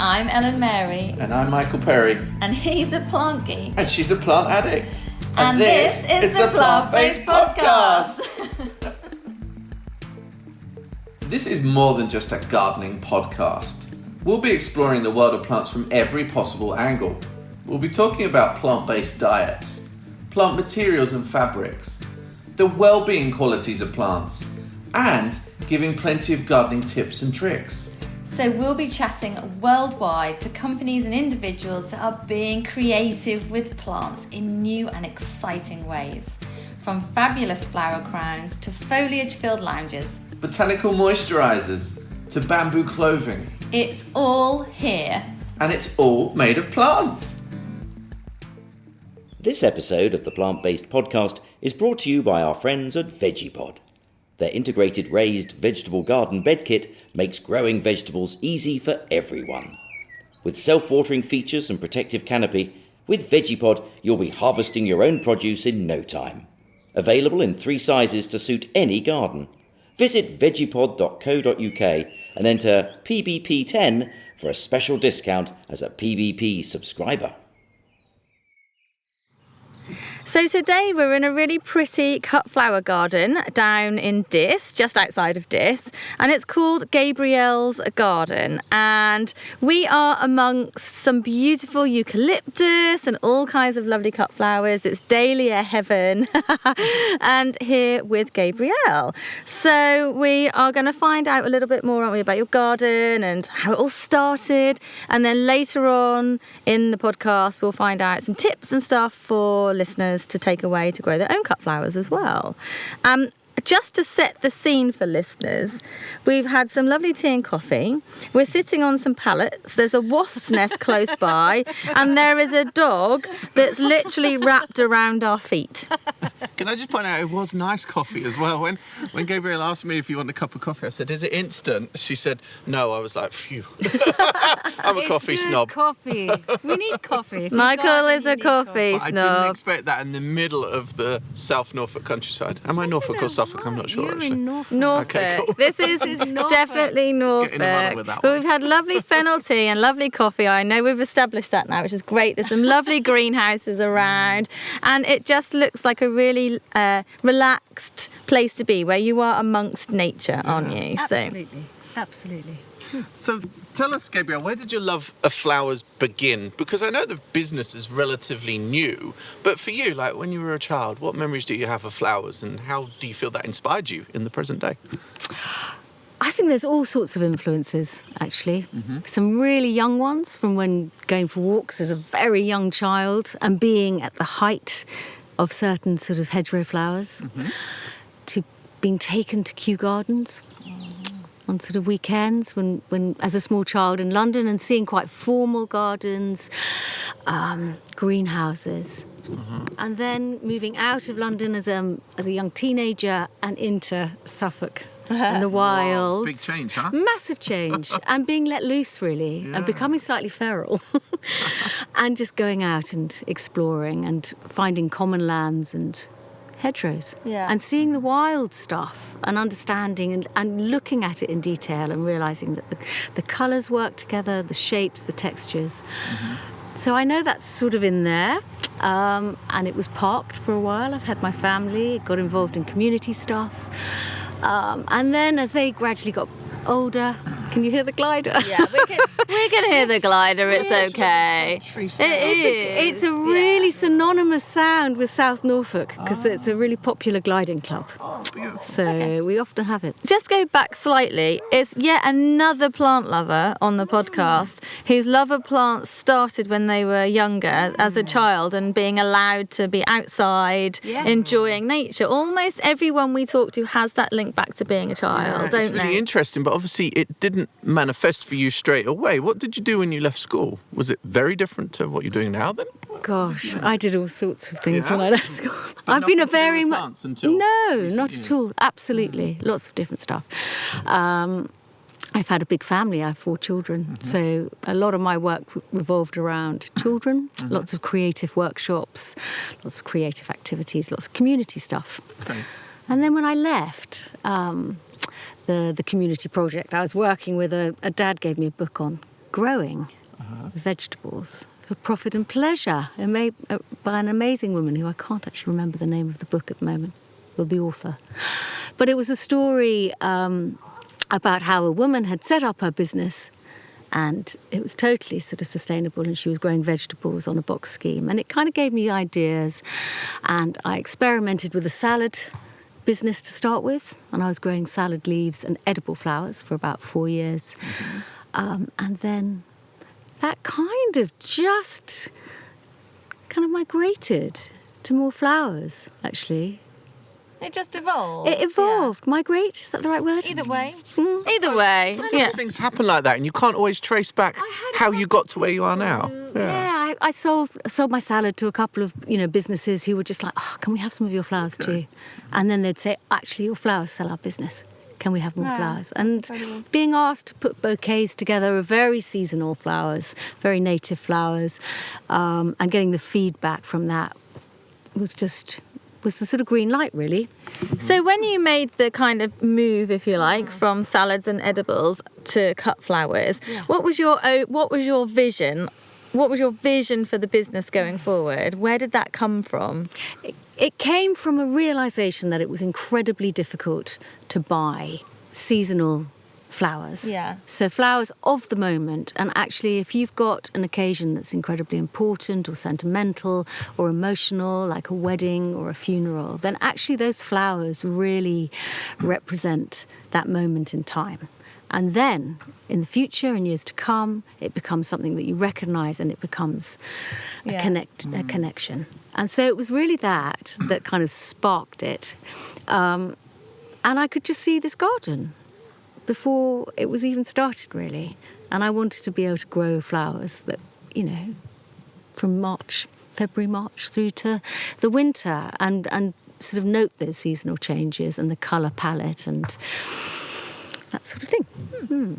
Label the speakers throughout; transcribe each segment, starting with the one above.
Speaker 1: I'm Ellen Mary.
Speaker 2: And I'm Michael Perry.
Speaker 1: And he's a plant geek.
Speaker 2: And she's a plant addict.
Speaker 1: And this is the Plant-Based Podcast.
Speaker 2: This is more than just a gardening podcast. We'll be exploring the world of plants from every possible angle. We'll be talking about plant-based diets, plant materials and fabrics, the well-being qualities of plants, and giving plenty of gardening tips and tricks.
Speaker 1: So we'll be chatting worldwide to companies and individuals that are being creative with plants in new and exciting ways. From fabulous flower crowns to foliage-filled lounges.
Speaker 2: Botanical moisturisers to bamboo clothing.
Speaker 1: It's all here.
Speaker 2: And it's all made of plants.
Speaker 3: This episode of the Plant-Based Podcast is brought to you by our friends at VeggiePod. Their integrated raised vegetable garden bed kit makes growing vegetables easy for everyone. With self-watering features and protective canopy, with VeggiePod you'll be harvesting your own produce in no time. Available in 3 sizes to suit any garden. Visit veggiepod.co.uk and enter PBP10 for a special discount as a PBP subscriber.
Speaker 1: So today we're in a really pretty cut flower garden down in Diss, just outside of Diss, and it's called Gabriel's Garden, and we are amongst some beautiful eucalyptus and all kinds of lovely cut flowers. It's dahlia heaven and here with Gabrielle. So we are going to find out a little bit more, aren't we, about your garden and how it all started, and then later on in the podcast we'll find out some tips and stuff for listeners to take away to grow their own cut flowers as well. Just to set the scene for listeners, we've had some lovely tea and coffee. We're sitting on some pallets. There's a wasp's nest close by, and there is a dog that's literally wrapped around our feet.
Speaker 2: Can I just point out, it was nice coffee as well. When Gabrielle asked me if you want a cup of coffee, I said, is it instant? She said, no. I was like, phew. I'm a coffee snob.
Speaker 4: Coffee. We need coffee.
Speaker 1: Michael is a coffee
Speaker 2: But I
Speaker 1: snob.
Speaker 2: didn't expect that in the middle of the South Norfolk countryside. Am I Norfolk or Suffolk? I'm not sure,
Speaker 4: You're
Speaker 2: actually.
Speaker 4: in Norfolk.
Speaker 1: Norfolk.
Speaker 2: Okay, cool.
Speaker 1: This is definitely Norfolk.
Speaker 2: Getting a muddle with that
Speaker 1: But
Speaker 2: one.
Speaker 1: we've had lovely fennel tea and lovely coffee. I know we've established that now, which is great. There's some lovely greenhouses around, and it just looks like a really relaxed place to be, where you are amongst nature, aren't you?
Speaker 4: Absolutely.
Speaker 2: So tell us, Gabrielle, where did your love of flowers begin? Because I know the business is relatively new, but for you, like when you were a child, what memories do you have of flowers, and how do you feel that inspired you in the present day?
Speaker 4: I think there's all sorts of influences, actually. Some really young ones from when going for walks as a very young child and being at the height of certain sort of hedgerow flowers, to being taken to Kew Gardens on sort of weekends when as a small child in London, and seeing quite formal gardens, greenhouses. And then moving out of London as a young teenager and into Suffolk and the wilds.
Speaker 2: Big change, huh?
Speaker 4: Massive change. And being let loose, really, and becoming slightly feral. And just going out and exploring and finding common lands and hedgerows.
Speaker 1: Yeah.
Speaker 4: And seeing the wild stuff and understanding and looking at it in detail and realising that the colours work together, the shapes, the textures. So I know that's sort of in there. And it was parked for a while. I've had my family, got involved in community stuff. And then as they gradually got older, can you hear the glider?
Speaker 1: Yeah, we can hear the glider. It's okay.
Speaker 4: It's a really synonymous sound with South Norfolk, because it's a really popular gliding club.
Speaker 2: Oh, beautiful.
Speaker 4: So we often have it.
Speaker 1: Just go back slightly. It's yet another plant lover on the podcast whose love of plants started when they were younger, as a child, and being allowed to be outside, enjoying nature. Almost everyone we talk to has that link back to being a child, don't
Speaker 2: It's really
Speaker 1: they?
Speaker 2: interesting, but obviously it didn't manifest for you straight away. What did you do when you left school? Was it very different to what you're doing now then?
Speaker 4: Gosh, I did all sorts of things
Speaker 2: Yeah?
Speaker 4: when I left school.
Speaker 2: But
Speaker 4: I've been a
Speaker 2: nothing to do
Speaker 4: very
Speaker 2: with
Speaker 4: much
Speaker 2: plants until
Speaker 4: no,
Speaker 2: recent
Speaker 4: not
Speaker 2: years.
Speaker 4: at all. Absolutely, lots of different stuff. I've had a big family. I have 4 children, so a lot of my work revolved around children. Lots of creative workshops, lots of creative activities, lots of community stuff.
Speaker 2: Okay.
Speaker 4: And then when I left the community project I was working with, a dad gave me a book on growing vegetables for profit and pleasure, by an amazing woman who I can't actually remember the name of the book at the moment, or the author. But it was a story about how a woman had set up her business and it was totally sort of sustainable, and she was growing vegetables on a box scheme. And it kind of gave me ideas, and I experimented with a salad business to start with, and I was growing salad leaves and edible flowers for about 4 years. And then that kind of migrated to more flowers, actually.
Speaker 1: It just evolved.
Speaker 4: It evolved. Migrate, is that the right word?
Speaker 1: Either way. Either way.
Speaker 5: Sometimes things happen like that and you can't always trace back how you got to where you are now.
Speaker 4: Yeah, I sold my salad to a couple of businesses who were just like, oh, can we have some of your flowers too? And then they'd say, actually, your flowers sell our business. Can we have more flowers? And being asked to put bouquets together of very seasonal flowers, very native flowers, and getting the feedback from that was the sort of green light, really.
Speaker 1: So when you made the kind of move, if you like, from salads and edibles to cut flowers, what was your vision? What was your vision for the business going forward? Where did that come from?
Speaker 4: It came from a realisation that it was incredibly difficult to buy seasonal flowers.
Speaker 1: Yeah.
Speaker 4: So flowers of the moment, and actually if you've got an occasion that's incredibly important or sentimental or emotional, like a wedding or a funeral, then actually those flowers really represent that moment in time. And then in the future and years to come, it becomes something that you recognise, and it becomes a connection. And so it was really that kind of sparked it. And I could just see this garden before it was even started, really. And I wanted to be able to grow flowers that, from February, March through to the winter, and sort of note those seasonal changes and the colour palette and that sort of thing.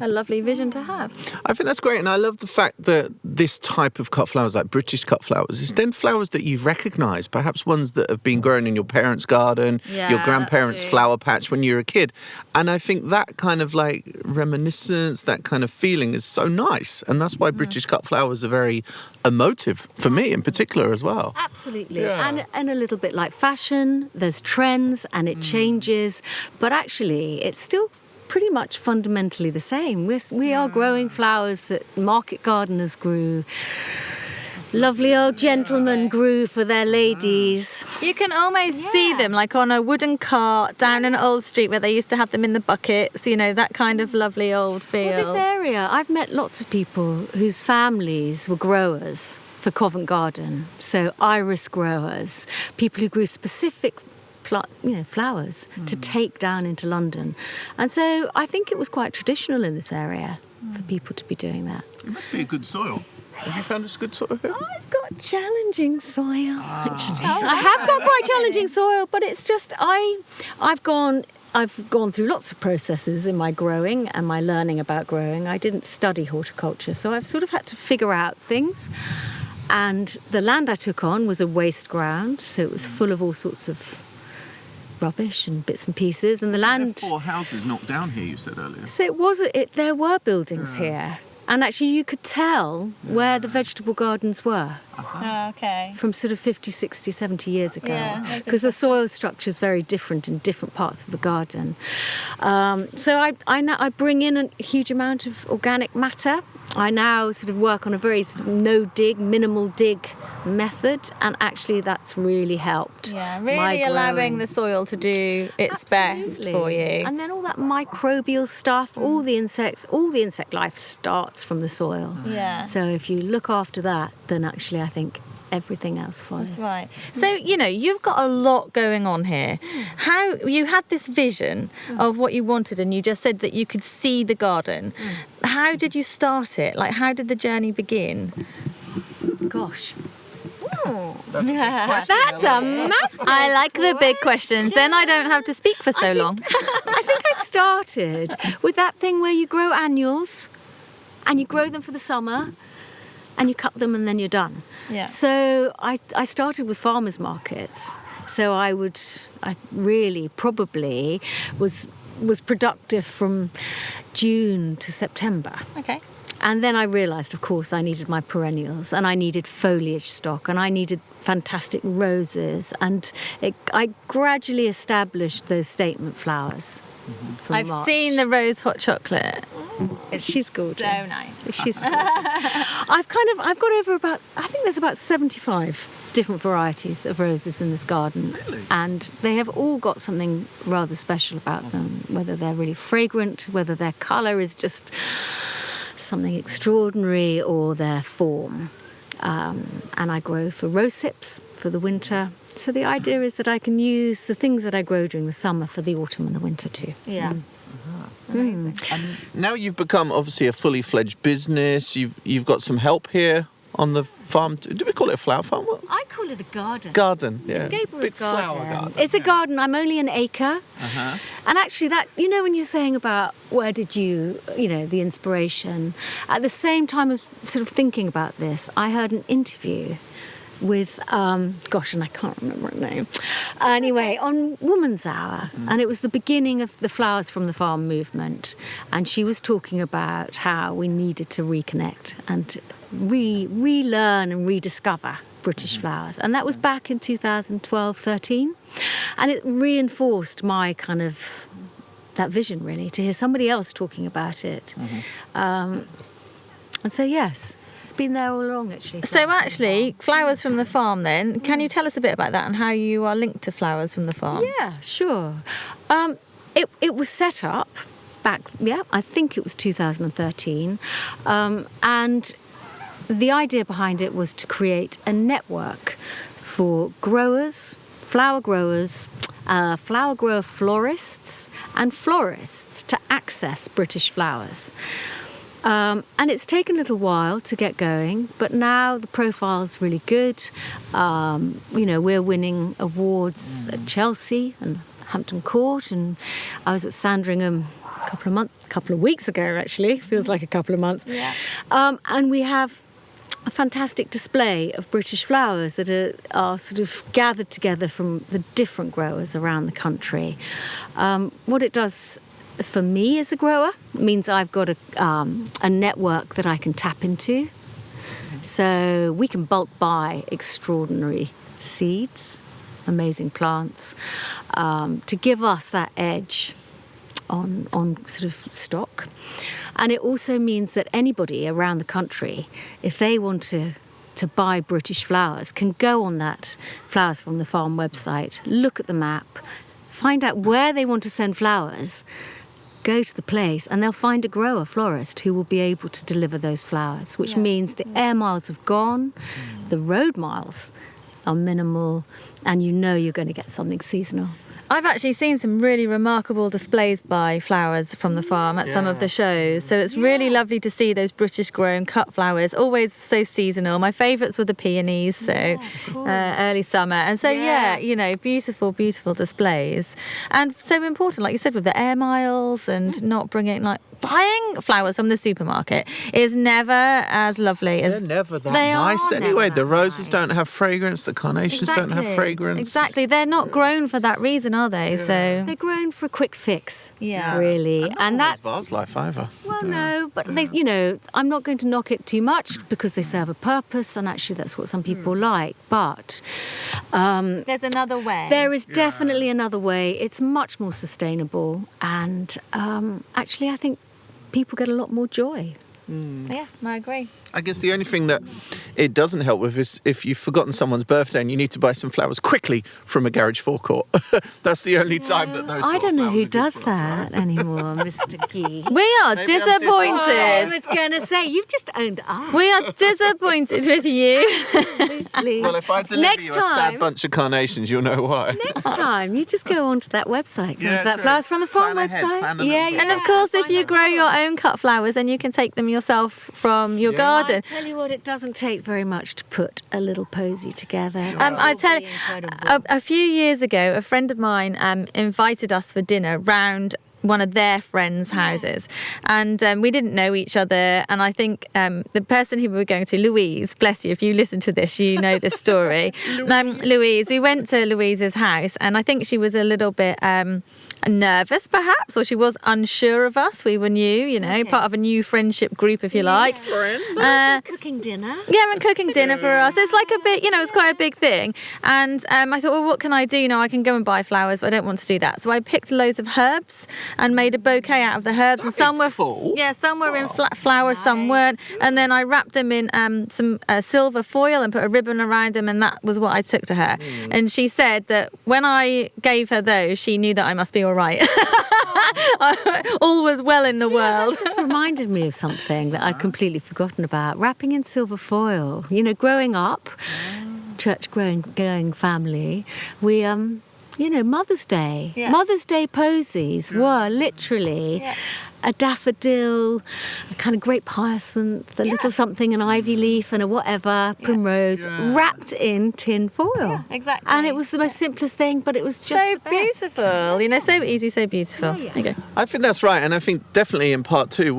Speaker 1: A lovely vision to have.
Speaker 5: I think that's great, and I love the fact that this type of cut flowers, like British cut flowers, is then flowers that you recognise, perhaps ones that have been grown in your parents' garden, your grandparents' flower patch when you were a kid. And I think that kind of like reminiscence, that kind of feeling is so nice, and that's why British cut flowers are very emotive for me in particular as well.
Speaker 4: Absolutely. Yeah. And a little bit like fashion, there's trends and it changes, but actually it's still pretty much fundamentally the same. We are growing flowers that market gardeners grew, lovely old gentlemen grew for their ladies.
Speaker 1: You can almost see them like on a wooden cart down an old street where they used to have them in the buckets, that kind of lovely old feel.
Speaker 4: Well, this area, I've met lots of people whose families were growers for Covent Garden, so iris growers, people who grew specific flowers to take down into London. And so I think it was quite traditional in this area for people to be doing that.
Speaker 5: It must be a good soil. Have you found it's good soil here?
Speaker 4: I've got challenging soil, actually. I have got quite challenging soil, but it's just I've gone through lots of processes in my growing and my learning about growing. I didn't study horticulture, so I've sort of had to figure out things. And the land I took on was a waste ground, so it was full of all sorts of rubbish and bits and pieces, and the land.
Speaker 5: There are 4 houses knocked down here, you said earlier.
Speaker 4: So there were buildings here, and actually you could tell where the vegetable gardens were.
Speaker 1: Okay.
Speaker 4: From sort of 50, 60, 70 years ago, because the soil structure is very different in different parts of the garden. So I bring in a huge amount of organic matter. I now sort of work on a very sort of no-dig, minimal dig method, and actually that's really helped.
Speaker 1: Yeah, really allowing the soil to do its best for you.
Speaker 4: And then all that microbial stuff, all the insect life starts from the soil.
Speaker 1: Yeah.
Speaker 4: So if you look after that, then actually I think everything else follows.
Speaker 1: That's right. So, you've got a lot going on here. How you had this vision of what you wanted, and you just said that you could see the garden. How did you start it? Like, how did the journey begin?
Speaker 4: Gosh.
Speaker 5: That's a big question.
Speaker 4: That's a massive
Speaker 1: I like the big questions. Then I don't have to speak for so long.
Speaker 4: I think I started with that thing where you grow annuals and you grow them for the summer and you cut them and then you're done.
Speaker 1: Yeah.
Speaker 4: So I started with farmers markets. So I really probably was productive from June to September.
Speaker 1: Okay.
Speaker 4: And then I realised, of course, I needed my perennials and I needed foliage stock and I needed fantastic roses. And I gradually established those statement flowers. from
Speaker 1: I've
Speaker 4: March.
Speaker 1: seen the rose hot chocolate.
Speaker 4: She's gorgeous.
Speaker 1: So nice.
Speaker 4: She's gorgeous. I've got over about, I think there's about 75 different varieties of roses in this garden.
Speaker 5: Really?
Speaker 4: And they have all got something rather special about them, whether they're really fragrant, whether their colour is just something extraordinary, or their form. And I grow for rose hips for the winter. So the idea is that I can use the things that I grow during the summer for the autumn and the winter too.
Speaker 1: Yeah.
Speaker 5: And now you've become obviously a fully fledged business. You've got some help here on the farm. Do we call it a flower farm? What?
Speaker 4: I call it a garden.
Speaker 5: Garden, yeah.
Speaker 4: It's Gabriel's
Speaker 5: Big
Speaker 4: garden.
Speaker 5: flower garden.
Speaker 4: It's a garden. I'm only an acre.
Speaker 5: Uh-huh.
Speaker 4: And actually that, when you're saying about where did you, the inspiration, at the same time as sort of thinking about this, I heard an interview with, and I can't remember her name. Anyway, on Woman's Hour. And it was the beginning of the Flowers from the Farm movement. And she was talking about how we needed to reconnect and relearn and rediscover British flowers. And that was back in 2012-13. And it reinforced my kind of, that vision really, to hear somebody else talking about it. And so, yes. It's been there all along, actually.
Speaker 1: So actually, Flowers from the Farm then, can you tell us a bit about that and how you are linked to Flowers from the Farm?
Speaker 4: Yeah, sure. It was set up back, I think it was 2013. And the idea behind it was to create a network for growers, flower growers, flower grower florists and florists to access British flowers. And it's taken a little while to get going, but now the profile's really good. We're winning awards at Chelsea and Hampton Court, and I was at Sandringham a couple of weeks ago, actually. Feels like a couple of months.
Speaker 1: Yeah.
Speaker 4: And we have a fantastic display of British flowers that are sort of gathered together from the different growers around the country. What it does for me as a grower means I've got a network that I can tap into. So we can bulk buy extraordinary seeds, amazing plants, to give us that edge on sort of stock. And it also means that anybody around the country, if they want to buy British flowers, can go on that Flowers from the Farm website, look at the map, find out where they want to send flowers, go to the place, and they'll find a grower florist who will be able to deliver those flowers, which means the air miles have gone, the road miles are minimal, and you're going to get something seasonal.
Speaker 1: I've actually seen some really remarkable displays by Flowers from the Farm at some of the shows. So it's really lovely to see those British grown cut flowers, always so seasonal. My favourites were the peonies, so early summer. And so, beautiful, beautiful displays. And so important, like you said, with the air miles and not bringing, buying flowers from the supermarket is never as lovely as...
Speaker 5: They're never that
Speaker 1: they
Speaker 5: nice
Speaker 1: are
Speaker 5: anyway.
Speaker 1: never
Speaker 5: The roses
Speaker 1: nice.
Speaker 5: don't have fragrance, the carnations don't have fragrance.
Speaker 1: Exactly. They're not grown for that reason, are they? So
Speaker 4: They're grown for a quick fix,
Speaker 1: Yeah.
Speaker 4: really. And that's
Speaker 5: vase life either.
Speaker 4: Well, no, but they, I'm not going to knock it too much because they serve a purpose, and actually that's what some people like. But
Speaker 1: there's another way.
Speaker 4: there is definitely another way. It's much more sustainable, and actually I think people get a lot more joy.
Speaker 1: Yeah, I agree.
Speaker 5: I guess the only thing that it doesn't help with is if you've forgotten someone's birthday and you need to buy some flowers quickly from a garage forecourt. That's the only time that those
Speaker 4: I don't know who
Speaker 5: sort of
Speaker 4: does
Speaker 5: flowers are good for us,
Speaker 4: that anymore, Mr. Gee.
Speaker 1: We are
Speaker 5: Maybe I'm
Speaker 4: I
Speaker 1: disappointed.
Speaker 4: was going to say, you've just owned up.
Speaker 1: We are disappointed with you.
Speaker 4: Absolutely.
Speaker 5: Well, if I deliver
Speaker 4: Next
Speaker 5: you a
Speaker 4: time-
Speaker 5: sad bunch of carnations, you'll know why.
Speaker 4: Next time, you just go onto that website, go
Speaker 5: Yeah,
Speaker 4: onto that
Speaker 5: true.
Speaker 4: Flowers from the Farm
Speaker 5: Plan ahead,
Speaker 4: website.
Speaker 5: plan a little bit.
Speaker 1: And of course, if you grow your own cut flowers, then you can take them yourself from your
Speaker 5: Yeah.
Speaker 1: garden.
Speaker 4: I tell you what, it doesn't take very much to put a little posy together.
Speaker 1: I tell you,
Speaker 4: Incredible.
Speaker 1: a few years ago, a friend of mine invited us for dinner round one of their friends' houses, and we didn't know each other. And I think the person who we were going to, Louise, bless you, if you listen to this, you know this story. Louise, we went to Louise's house, and I think she was a little bit nervous, perhaps, or she was unsure of us. We were new, you know, part of a new friendship group, if you like.
Speaker 4: Cooking dinner.
Speaker 1: Yeah, and cooking dinner for us. It's like a bit, you know, it's quite a big thing. And I thought, well, what can I do? You know, I can go and buy flowers, but I don't want to do that. So I picked loads of herbs and made a bouquet out of the herbs. And some were
Speaker 5: cool.
Speaker 1: Yeah, some were in flower, some weren't. And then I wrapped them in some silver foil and put a ribbon around them, and that was what I took to her. And she said that when I gave her those, she knew that I must be all right. All was well in the world.
Speaker 4: That's just reminded me of something that I'd completely forgotten about. Wrapping in silver foil. You know, growing up, church-going family, we, you know, Mother's Day. Yeah. Mother's Day posies were literally a daffodil, a kind of great hyacinth, a little something, an ivy leaf and a whatever, primrose, wrapped in tin foil.
Speaker 1: Yeah, exactly.
Speaker 4: And it was the most simplest thing, but it was just
Speaker 1: so
Speaker 4: the best.
Speaker 1: beautiful. You know, so easy, so beautiful. There you go.
Speaker 5: I think that's right, and I think definitely in part 2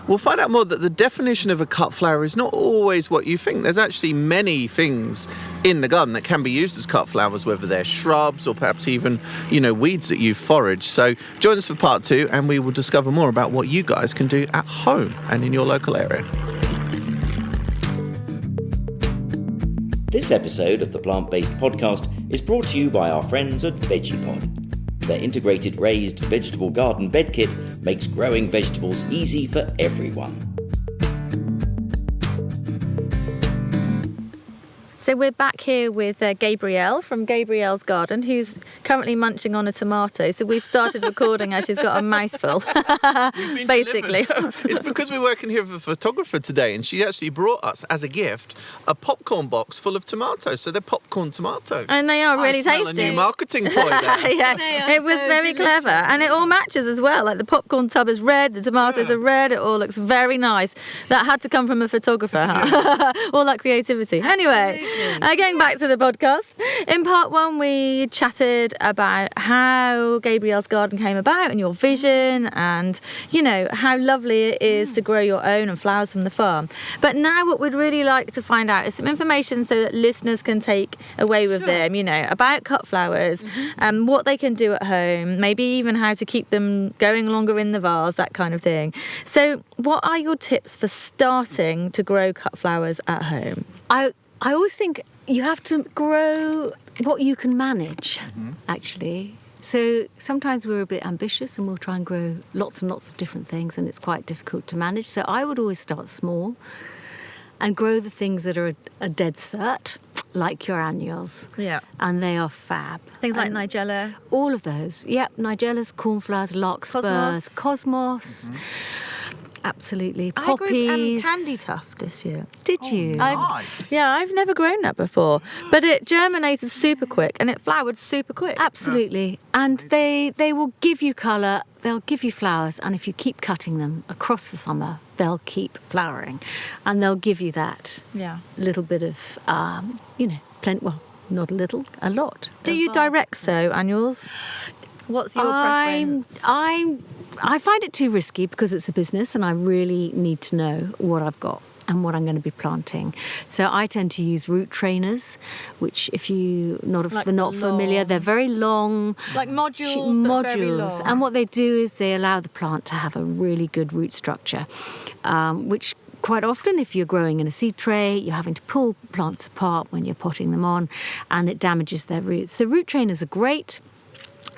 Speaker 5: we'll find out more that the definition of a cut flower is not always what you think. There's actually many things in the garden that can be used as cut flowers, whether they're shrubs or perhaps even, you know, weeds that you forage. So join us for part 2 and we will discover more about what you guys can do at home and in your local area.
Speaker 3: This episode of the Plant-Based Podcast is brought to you by our friends at VeggiePod. Their integrated raised vegetable garden bed kit makes growing vegetables easy for everyone.
Speaker 1: So we're back here with Gabrielle from Gabrielle's Garden, who's currently munching on a tomato. So we started recording as she's got a mouthful, basically.
Speaker 5: It's because we're working here with a photographer today, and she actually brought us, as a gift, a popcorn box full of tomatoes. So they're popcorn tomatoes.
Speaker 1: And they are really
Speaker 5: I smell
Speaker 1: tasty.
Speaker 5: a new marketing ploy there.
Speaker 1: Yeah, it was very clever. And it all matches as well. Like the popcorn tub is red, the tomatoes are red, it all looks very nice. That had to come from a photographer, huh? All that creativity. Anyway. Going back to the podcast, in part 1 we chatted about how Gabrielle's Garden came about and your vision and, you know, how lovely it is to grow your own and flowers from the farm. But now what we'd really like to find out is some information so that listeners can take away with them, you know, about cut flowers and what they can do at home, maybe even how to keep them going longer in the vase, that kind of thing. So what are your tips for starting to grow cut flowers at home?
Speaker 4: I always think you have to grow what you can manage, actually. So sometimes we're a bit ambitious and we'll try and grow lots and lots of different things, and it's quite difficult to manage. So I would always start small and grow the things that are a dead cert, like your annuals.
Speaker 1: Yeah.
Speaker 4: And they are fab.
Speaker 1: Things like Nigella.
Speaker 4: All of those. Yep, Nigellas, cornflowers, larkspurs, cosmos. Absolutely. Poppies.
Speaker 1: I grew candy tuft this year.
Speaker 4: Did you?
Speaker 5: Nice.
Speaker 1: I've never grown that before. But it germinated super quick and it flowered super quick.
Speaker 4: Absolutely. And they will give you colour, they'll give you flowers, and if you keep cutting them across the summer, they'll keep flowering. And they'll give you that little bit of, you know, plenty, well, not a little, a lot.
Speaker 1: Do you direct sow annuals? What's your preference?
Speaker 4: I find it too risky because it's a business and I really need to know what I've got and what I'm going to be planting. So I tend to use root trainers, which if you're not familiar, they're very long.
Speaker 1: Like modules, but very long.
Speaker 4: And what they do is they allow the plant to have a really good root structure, which quite often, if you're growing in a seed tray, you're having to pull plants apart when you're potting them on, and it damages their roots. So root trainers are great.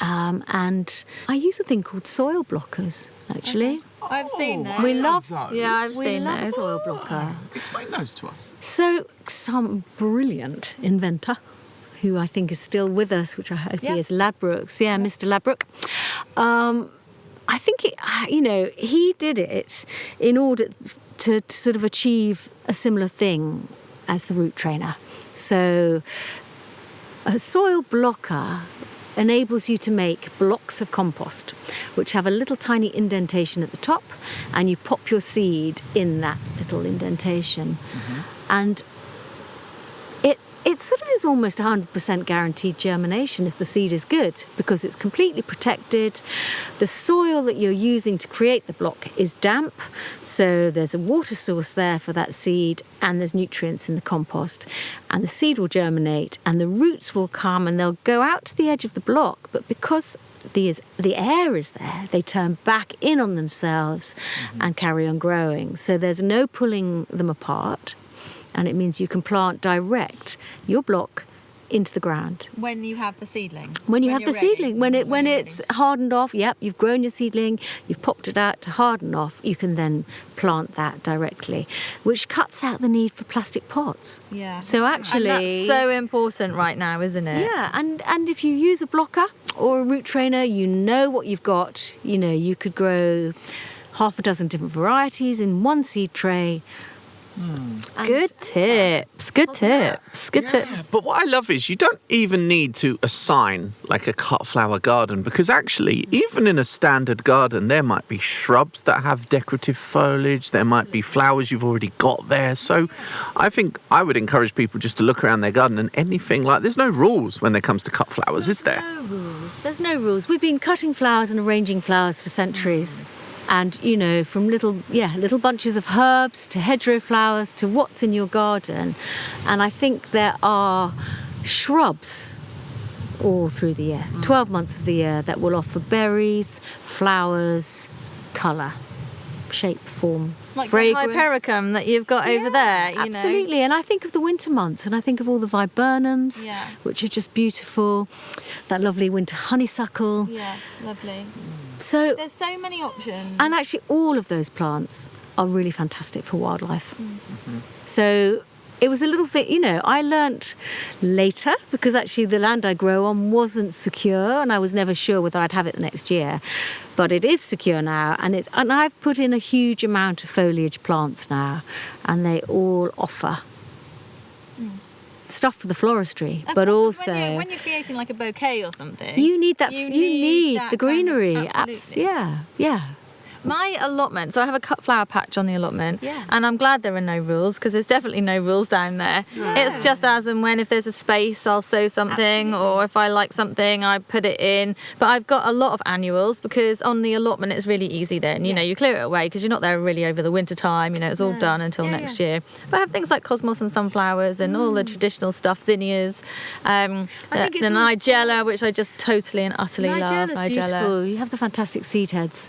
Speaker 4: And I use a thing called soil blockers, actually.
Speaker 1: I've seen those.
Speaker 4: We love
Speaker 5: those.
Speaker 1: Yeah, I've seen those.
Speaker 4: soil blocker.
Speaker 5: Explain those to us.
Speaker 4: So some brilliant inventor, who I think is still with us, which I hope he is, Ladbrokes. Yeah, Mr. Ladbroke. I think, he did it in order to sort of achieve a similar thing as the root trainer. So a soil blocker enables you to make blocks of compost, which have a little tiny indentation at the top, and you pop your seed in that little indentation. And it sort of is almost 100% guaranteed germination if the seed is good, because it's completely protected. The soil that you're using to create the block is damp, so there's a water source there for that seed, and there's nutrients in the compost, and the seed will germinate and the roots will come and they'll go out to the edge of the block. But because the air is there, they turn back in on themselves and carry on growing. So there's no pulling them apart, and it means you can plant direct your block into the ground.
Speaker 1: When you have the seedling.
Speaker 4: When it's hardened off, you've grown your seedling, you've popped it out to harden off, you can then plant that directly, which cuts out the need for plastic pots.
Speaker 1: Yeah.
Speaker 4: So actually...
Speaker 1: And that's so important right now, isn't it?
Speaker 4: Yeah, and if you use a blocker or a root trainer, you know what you've got. You know, you could grow half a dozen different varieties in one seed tray.
Speaker 1: Good tips.
Speaker 5: But what I love is you don't even need to assign like a cut flower garden, because actually even in a standard garden there might be shrubs that have decorative foliage, there might be flowers you've already got there. So I think I would encourage people just to look around their garden, and anything like, there's no rules when it comes to cut flowers, is there?
Speaker 4: There's no rules. We've been cutting flowers and arranging flowers for centuries. And, you know, from little bunches of herbs to hedgerow flowers to what's in your garden. And I think there are shrubs all through the year, 12 months of the year, that will offer berries, flowers, colour, shape, form,
Speaker 1: like
Speaker 4: fragrance.
Speaker 1: the hypericum that you've got over there, you know.
Speaker 4: Absolutely. And I think of the winter months, and I think of all the viburnums, which are just beautiful, that lovely winter honeysuckle.
Speaker 1: Yeah, lovely.
Speaker 4: So
Speaker 1: there's so many options.
Speaker 4: And actually all of those plants are really fantastic for wildlife. So it was a little thing, you know, I learnt later, because actually the land I grow on wasn't secure, and I was never sure whether I'd have it the next year. But it is secure now, and I've put in a huge amount of foliage plants now, and they all offer stuff for the floristry, but also
Speaker 1: when you're creating like a bouquet or something,
Speaker 4: you need that. You need the greenery. Yeah.
Speaker 1: My allotment, so I have a cut flower patch on the allotment,
Speaker 4: Yeah.
Speaker 1: and I'm glad there are no rules, because there's definitely no rules down there. It's just as and when, if there's a space, I'll sow something, or if I like something, I put it in. But I've got a lot of annuals, because on the allotment it's really easy then, you know, you clear it away because you're not there really over the winter time, you know, it's all done until next year. But I have things like cosmos and sunflowers and all the traditional stuff, zinnias, the nigella, which I just totally and utterly love.
Speaker 4: Nigella's beautiful. You have the fantastic seed heads.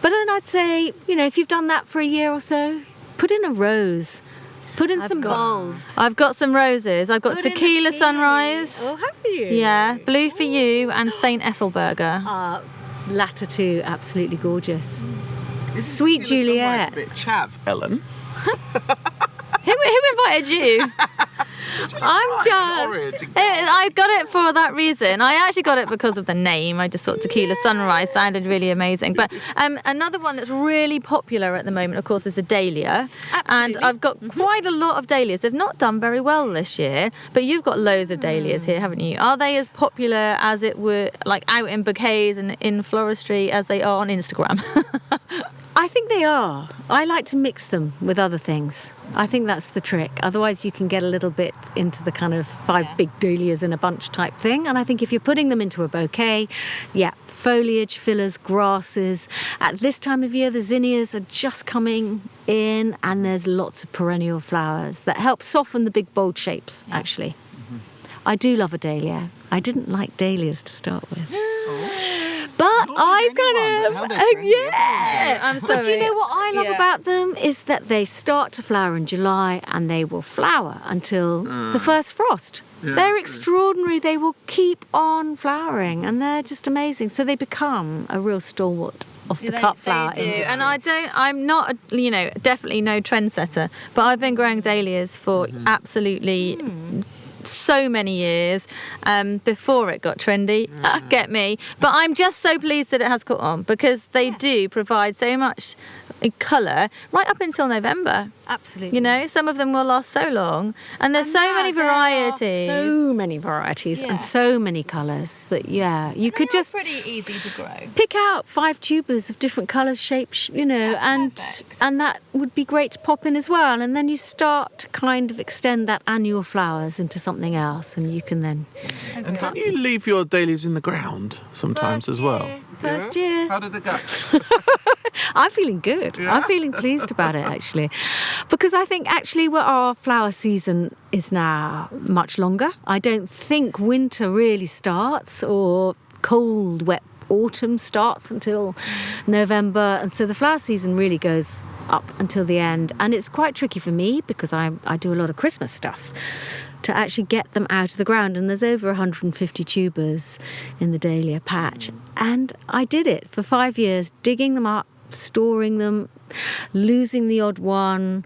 Speaker 4: But then I'd say, you know, if you've done that for a year or so, put in a rose. Put in some bulbs.
Speaker 1: I've got some roses. I've got
Speaker 4: Put in a
Speaker 1: Tequila
Speaker 4: peony.
Speaker 1: Sunrise.
Speaker 4: Oh, have you?
Speaker 1: Yeah, Blue for You and St. Ethelberger.
Speaker 4: Latter two, absolutely gorgeous. Sweet Juliet.
Speaker 5: A bit chav, Ellen.
Speaker 1: Who invited you? I got it for that reason. I actually got it because of the name. I just thought Tequila Sunrise sounded really amazing. But another one that's really popular at the moment, of course, is the dahlia.
Speaker 4: Absolutely.
Speaker 1: And I've got quite a lot of dahlias. They've not done very well this year, but you've got loads of dahlias here, haven't you? Are they as popular as it were, like out in bouquets and in floristry, as they are on Instagram?
Speaker 4: I think they are. I like to mix them with other things. I think that's the trick. Otherwise, you can get a little bit into the kind of 5 big dahlias in a bunch type thing. And I think if you're putting them into a bouquet, foliage, fillers, grasses. At this time of year, the zinnias are just coming in, and there's lots of perennial flowers that help soften the big, bold shapes, actually. I do love a dahlia. I didn't like dahlias to start with. But I've got
Speaker 1: I'm sorry.
Speaker 4: But you know what I love about them is that they start to flower in July, and they will flower until the first frost. They're extraordinary. They will keep on flowering, and they're just amazing. So they become a real stalwart of the cut flower industry.
Speaker 1: And I'm not, definitely no trendsetter, but I've been growing dahlias for absolutely so many years before it got trendy. Get me. But I'm just so pleased that it has caught on, because they do provide so much colour right up until November.
Speaker 4: Absolutely.
Speaker 1: You know, some of them will last so long, and there's so many varieties.
Speaker 4: So many varieties and so many colours that you could just
Speaker 1: pretty easy to grow.
Speaker 4: Pick out 5 tubers of different colours, shapes, and that would be great to pop in as well. And then you start to kind of extend that annual flowers into something else, and you can then.
Speaker 5: And don't you leave your dahlias in the ground sometimes as well?
Speaker 4: First year.
Speaker 5: How did it go?
Speaker 4: I'm feeling good. I'm feeling pleased about it, actually. Because I think actually our flower season is now much longer. I don't think winter really starts, or cold, wet autumn starts until November, and so the flower season really goes up until the end. And it's quite tricky for me because I do a lot of Christmas stuff to actually get them out of the ground, and there's over 150 tubers in the dahlia patch. And I did it for 5 years, digging them up, storing them, losing the odd one,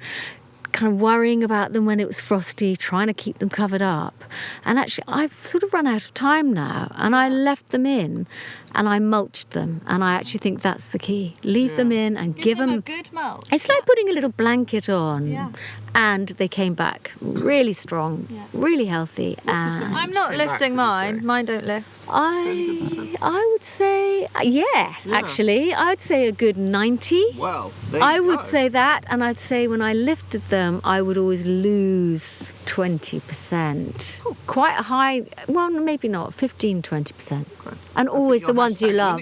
Speaker 4: kind of worrying about them when it was frosty, trying to keep them covered up. And actually, I've sort of run out of time now, and I left them in and I mulched them, and I actually think that's the key. Leave them in and give them
Speaker 1: a good mulch.
Speaker 4: It's like putting a little blanket on, and they came back really strong, really healthy. And
Speaker 1: I'm not lifting mine. Mine don't lift.
Speaker 4: I would say, actually, I would say a good 90.
Speaker 5: Wow.
Speaker 4: I would say that, and I'd say when I lifted them, I would always lose 20%. Quite a high, well, maybe not, 15, 20%. Okay. And always the ones you love.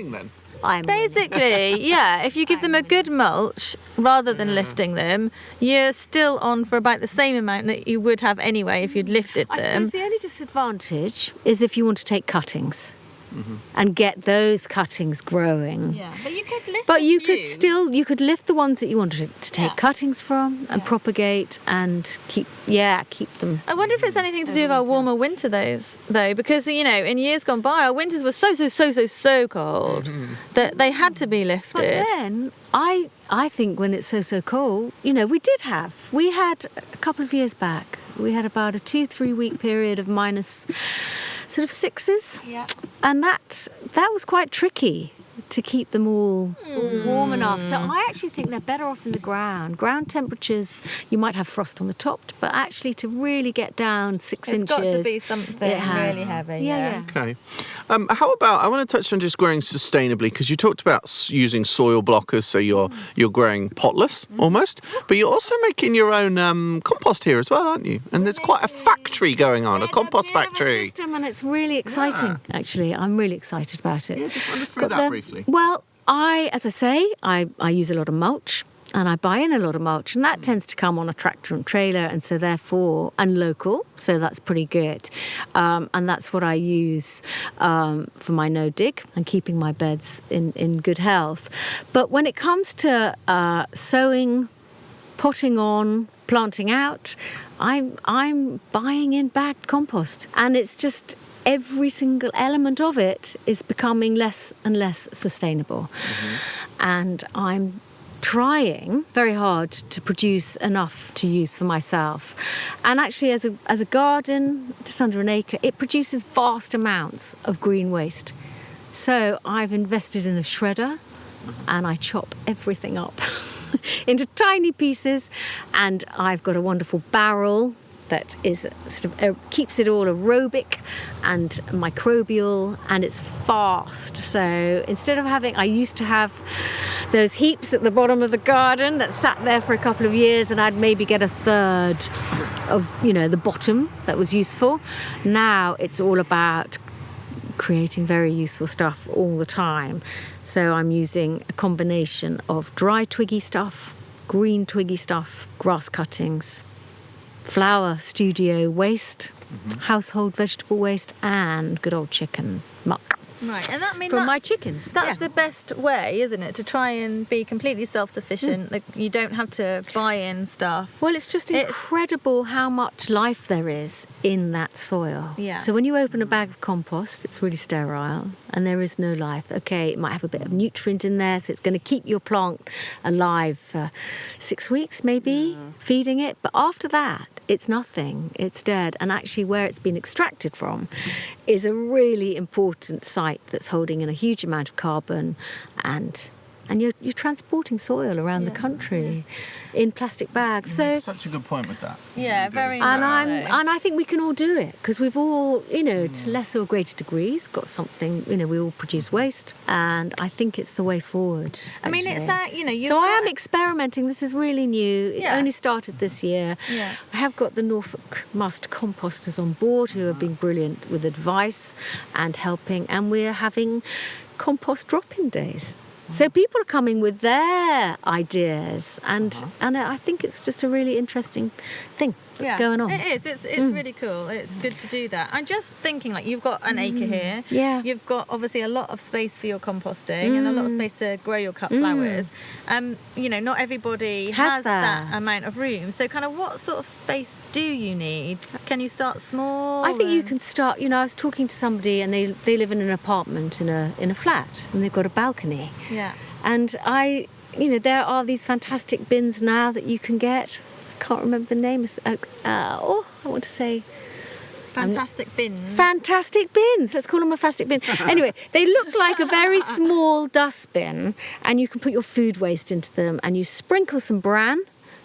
Speaker 1: Basically, if you give them a good mulch rather than lifting them, you're still on for about the same amount that you would have anyway if you'd lifted them.
Speaker 4: I suppose the only disadvantage is if you want to take cuttings and get those cuttings growing.
Speaker 1: Yeah, but you could lift
Speaker 4: But you could lift the ones that you wanted to take cuttings from and propagate and keep them.
Speaker 1: I wonder if it's anything to do with our warmer winter though, because in years gone by our winters were so cold that they had to be lifted.
Speaker 4: But then I think when it's so cold, we had a couple of years back, we had about a 2-3 week period of minus sort of 6s. Yeah. And that was quite tricky to keep them all warm enough. So I actually think they're better off in the ground. Ground temperatures, you might have frost on the top, but actually to really get down 6 inches.
Speaker 1: It's got to be something really heavy. Yeah.
Speaker 5: Okay. How about, I want to touch on just growing sustainably, because you talked about using soil blockers, so you're growing potless almost, but you're also making your own compost here as well, aren't you? And there's quite a factory going on, a compost factory.
Speaker 4: System, and it's really exciting, actually. I'm really excited about it.
Speaker 5: Yeah, just run us through that briefly.
Speaker 4: Well, as I say, I use a lot of mulch, and I buy in a lot of mulch, and that tends to come on a tractor and trailer, and so therefore, and local, so that's pretty good. And that's what I use for my no-dig and keeping my beds in good health. But when it comes to sowing, potting on, planting out, I'm buying in bagged compost, and it's just every single element of it is becoming less and less sustainable. And I'm trying very hard to produce enough to use for myself. And actually, as a garden, just under an acre, it produces vast amounts of green waste. So I've invested in a shredder, and I chop everything up into tiny pieces, and I've got a wonderful barrel that is sort of keeps it all aerobic and microbial, and it's fast. So instead of I used to have those heaps at the bottom of the garden that sat there for a couple of years, and I'd maybe get a third of the bottom that was useful. Now it's all about creating very useful stuff all the time. So I'm using a combination of dry twiggy stuff, green twiggy stuff, grass cuttings, flower studio waste, household vegetable waste, and good old chicken muck.
Speaker 1: Right, and that means
Speaker 4: from my chickens.
Speaker 1: That's the best way, isn't it, to try and be completely self-sufficient? Like, you don't have to buy in stuff.
Speaker 4: Well, it's just incredible how much life there is in that soil. Yeah. So when you open a bag of compost, it's really sterile and there is no life. Okay, it might have a bit of nutrient in there, so it's going to keep your plant alive for 6 weeks, maybe, feeding it. But after that, it's nothing. It's dead. And actually, where it's been extracted from is a really important site that's holding in a huge amount of carbon, and you're transporting soil around the country in plastic bags. So
Speaker 5: such a good point with that.
Speaker 1: Yeah, very
Speaker 4: and
Speaker 1: much
Speaker 4: and I think we can all do it, because we've all, to lesser or greater degrees, got something. We all produce waste, and I think it's the way forward.
Speaker 1: I mean, it's that
Speaker 4: So I am experimenting. This is really new. It only started this year. Yeah. I have got the Norfolk Must composters on board, who have been brilliant with advice and helping, and we're having compost drop-in days. So people are coming with their ideas, and I think it's just a really interesting thing. that's going on.
Speaker 1: It is. It's really cool. It's good to do that. I'm just thinking, like, you've got an acre here.
Speaker 4: Yeah.
Speaker 1: You've got obviously a lot of space for your composting and a lot of space to grow your cut flowers. You know, not everybody has that amount of room. So kind of what sort of space do you need? Can you start small?
Speaker 4: I think you can start, I was talking to somebody and they live in an apartment in a flat and they've got a balcony.
Speaker 1: Yeah.
Speaker 4: And there are these fantastic bins now that you can get. I can't remember the name. I want to say...
Speaker 1: Fantastic bins.
Speaker 4: Fantastic bins. Let's call them a fantastic bin. Anyway, they look like a very small dustbin and you can put your food waste into them and you sprinkle some bran,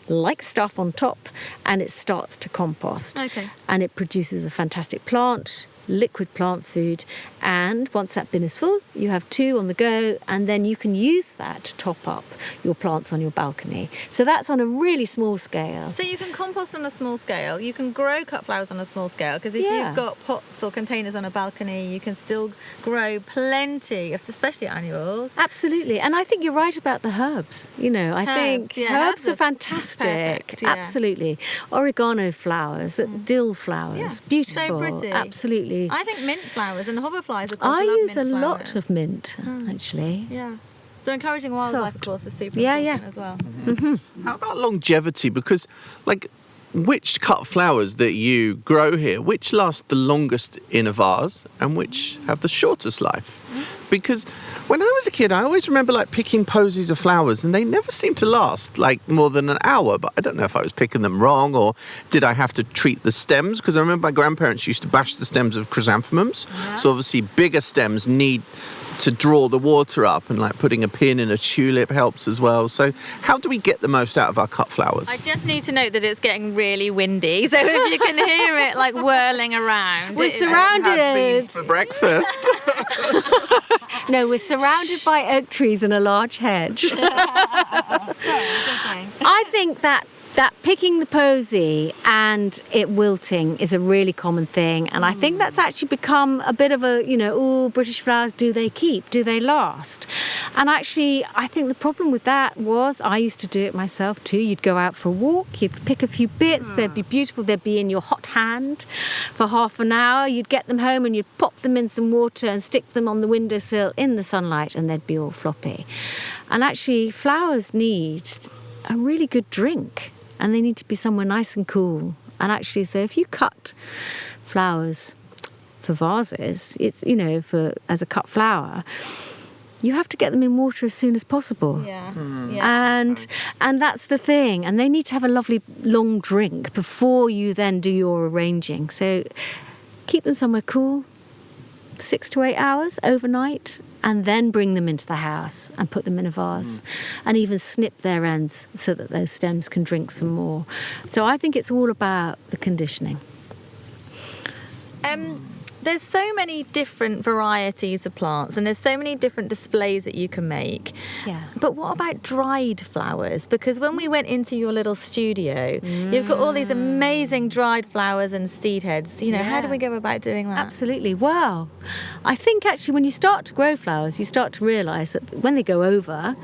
Speaker 4: like stuff on top, and it starts to compost.
Speaker 1: Okay.
Speaker 4: And it produces a fantastic plant, liquid plant food, and once that bin is full, you have 2 on the go, and then you can use that to top up your plants on your balcony. So that's on a really small scale.
Speaker 1: So you can compost on a small scale, you can grow cut flowers on a small scale, because if you've got pots or containers on a balcony, you can still grow plenty of, especially annuals.
Speaker 4: Absolutely. And I think you're right about the herbs. I think herbs are fantastic.
Speaker 1: Perfect, yeah.
Speaker 4: Absolutely. Oregano flowers, dill flowers, beautiful.
Speaker 1: So pretty.
Speaker 4: Absolutely.
Speaker 1: I think mint flowers and the hoverflies, of course,
Speaker 4: I
Speaker 1: love
Speaker 4: use a
Speaker 1: mint
Speaker 4: lot
Speaker 1: flowers.
Speaker 4: of mint, actually.
Speaker 1: Yeah. So encouraging wildlife, of course, is super important as well.
Speaker 5: How about longevity? Because, which cut flowers that you grow here, which last the longest in a vase and which have the shortest life? Because when I was a kid, I always remember picking posies of flowers and they never seemed to last more than an hour. But I don't know if I was picking them wrong or did I have to treat the stems? Because I remember my grandparents used to bash the stems of chrysanthemums. Yeah. So obviously bigger stems need to draw the water up, and putting a pin in a tulip helps as well. So how do we get the most out of our cut flowers?
Speaker 1: I just need to note that it's getting really windy, so if you can hear it whirling around.
Speaker 4: We're surrounded.
Speaker 5: Had beans for breakfast.
Speaker 4: No, we're surrounded by oak trees and a large hedge. I think that picking the posy and it wilting is a really common thing, and I think that's actually become a bit of a, British flowers, do they keep? Do they last? And actually, I think the problem with that was, I used to do it myself too. You'd go out for a walk, you'd pick a few bits, they'd be beautiful, they'd be in your hot hand for half an hour, you'd get them home and you'd pop them in some water and stick them on the windowsill in the sunlight and they'd be all floppy. And actually, flowers need a really good drink. And they need to be somewhere nice and cool. And actually, so if you cut flowers for vases, it's, as a cut flower, you have to get them in water as soon as possible.
Speaker 1: Yeah.
Speaker 4: And that's the thing. And they need to have a lovely long drink before you then do your arranging. So keep them somewhere cool, 6 to 8 hours overnight, and then bring them into the house and put them in a vase and even snip their ends so that those stems can drink some more. So I think it's all about the conditioning.
Speaker 1: There's so many different varieties of plants and there's so many different displays that you can make.
Speaker 4: Yeah.
Speaker 1: But what about dried flowers? Because when we went into your little studio, you've got all these amazing dried flowers and seed heads. How do we go about doing that?
Speaker 4: Absolutely. Well, I think actually when you start to grow flowers, you start to realise that when they go over,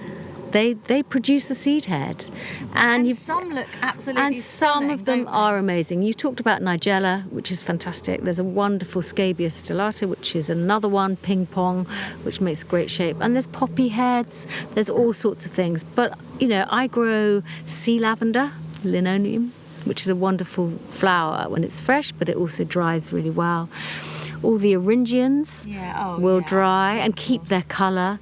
Speaker 4: they produce a seed head.
Speaker 1: And some look absolutely
Speaker 4: And some
Speaker 1: stunning,
Speaker 4: of them are amazing. You talked about Nigella, which is fantastic. There's a wonderful Scabia stellata, which is another one, ping pong, which makes great shape. And there's poppy heads. There's all sorts of things. But, I grow sea lavender, linoleum, which is a wonderful flower when it's fresh, but it also dries really well. All the Eryngians will dry and keep their colour.